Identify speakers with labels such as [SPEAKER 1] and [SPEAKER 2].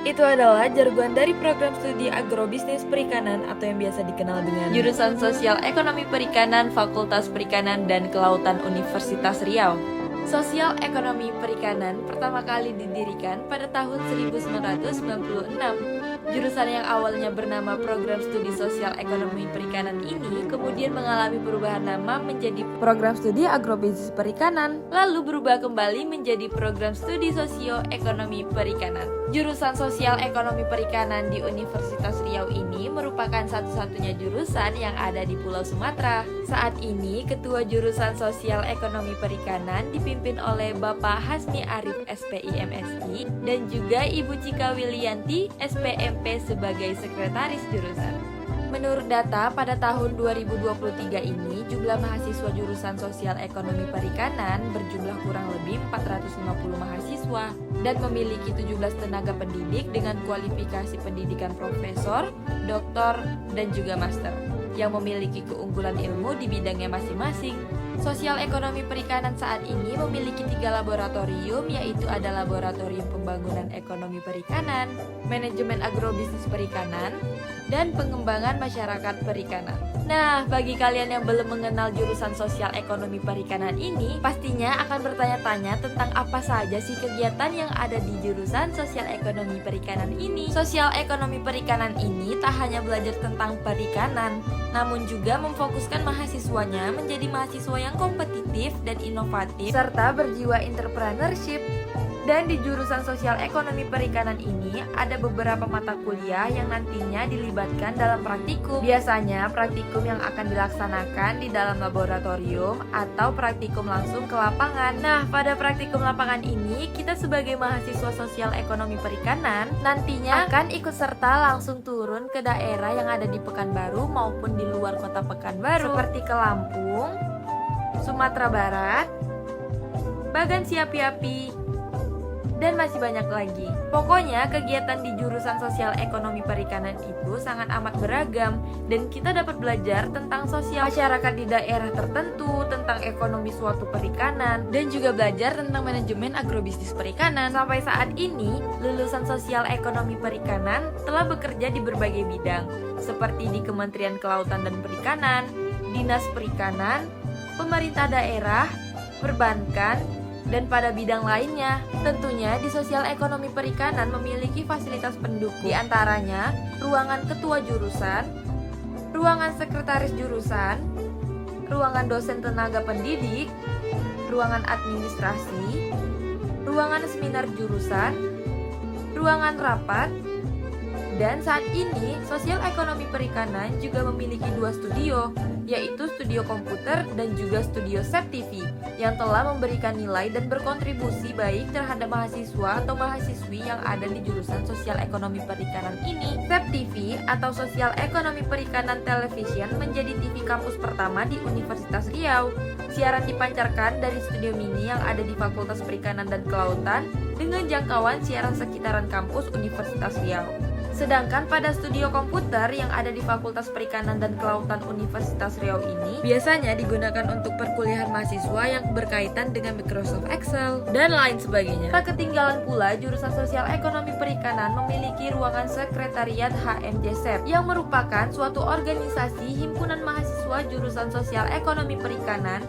[SPEAKER 1] Itu adalah jargon dari program studi agrobisnis perikanan atau yang biasa dikenal dengan
[SPEAKER 2] jurusan Sosial Ekonomi Perikanan Fakultas Perikanan dan Kelautan Universitas Riau. Sosial Ekonomi Perikanan pertama kali didirikan pada tahun 1996. Jurusan yang awalnya bernama Program Studi Sosial Ekonomi Perikanan ini kemudian mengalami perubahan nama menjadi Program Studi Agrobisnis Perikanan, lalu berubah kembali menjadi Program Studi Sosio-Ekonomi Perikanan. Jurusan Sosial Ekonomi Perikanan di Universitas Riau ini merupakan satu-satunya jurusan yang ada di Pulau Sumatera. Saat ini, Ketua Jurusan Sosial Ekonomi Perikanan dipimpin oleh Bapak Hasmi Arif SPI MSI dan juga Ibu Cika Wilianti SPMP sebagai Sekretaris Jurusan. Menurut data pada tahun 2023 ini, jumlah mahasiswa jurusan Sosial Ekonomi Perikanan berjumlah kurang lebih 450 mahasiswa dan memiliki 17 tenaga pendidik dengan kualifikasi pendidikan profesor, doktor, dan juga master yang memiliki keunggulan ilmu di bidangnya masing-masing. Sosial Ekonomi Perikanan saat ini memiliki 3 laboratorium, yaitu ada Laboratorium Pembangunan Ekonomi Perikanan, Manajemen Agrobisnis Perikanan, dan Pengembangan Masyarakat Perikanan. Nah, bagi kalian yang belum mengenal jurusan Sosial Ekonomi Perikanan ini, pastinya akan bertanya-tanya tentang apa saja sih kegiatan yang ada di jurusan Sosial Ekonomi Perikanan ini. Sosial Ekonomi Perikanan ini tak hanya belajar tentang perikanan, namun juga memfokuskan mahasiswanya menjadi mahasiswa yang kompetitif dan inovatif serta berjiwa entrepreneurship. Dan di jurusan Sosial Ekonomi Perikanan ini ada beberapa mata kuliah yang nantinya dilibatkan dalam praktikum. Biasanya praktikum yang akan dilaksanakan di dalam laboratorium atau praktikum langsung ke lapangan. Nah, pada praktikum lapangan ini kita sebagai mahasiswa Sosial Ekonomi Perikanan nantinya akan ikut serta langsung turun ke daerah yang ada di Pekanbaru maupun di luar kota Pekanbaru, seperti ke Lampung, Sumatera Barat, Bagan Siapi-api, dan masih banyak lagi. Pokoknya kegiatan di jurusan Sosial Ekonomi Perikanan itu sangat amat beragam dan kita dapat belajar tentang sosial masyarakat di daerah tertentu, tentang ekonomi suatu perikanan, dan juga belajar tentang manajemen agrobisnis perikanan. Sampai saat ini, lulusan Sosial Ekonomi Perikanan telah bekerja di berbagai bidang, seperti di Kementerian Kelautan dan Perikanan, Dinas Perikanan, pemerintah daerah, perbankan, dan pada bidang lainnya. Tentunya di Sosial Ekonomi Perikanan memiliki fasilitas pendukung, di antaranya ruangan ketua jurusan, ruangan sekretaris jurusan, ruangan dosen tenaga pendidik, ruangan administrasi, ruangan seminar jurusan, ruangan rapat. Dan saat ini, Sosial Ekonomi Perikanan juga memiliki 2 studio, yaitu studio komputer dan juga studio SEP TV, yang telah memberikan nilai dan berkontribusi baik terhadap mahasiswa atau mahasiswi yang ada di jurusan Sosial Ekonomi Perikanan ini. SEP TV atau Sosial Ekonomi Perikanan Television menjadi TV kampus pertama di Universitas Riau. Siaran dipancarkan dari studio mini yang ada di Fakultas Perikanan dan Kelautan dengan jangkauan siaran sekitaran kampus Universitas Riau. Sedangkan pada studio komputer yang ada di Fakultas Perikanan dan Kelautan Universitas Riau ini biasanya digunakan untuk perkuliahan mahasiswa yang berkaitan dengan Microsoft Excel dan lain sebagainya. Tak ketinggalan pula jurusan Sosial Ekonomi Perikanan memiliki ruangan sekretariat HMJSEP yang merupakan suatu organisasi himpunan mahasiswa jurusan Sosial Ekonomi Perikanan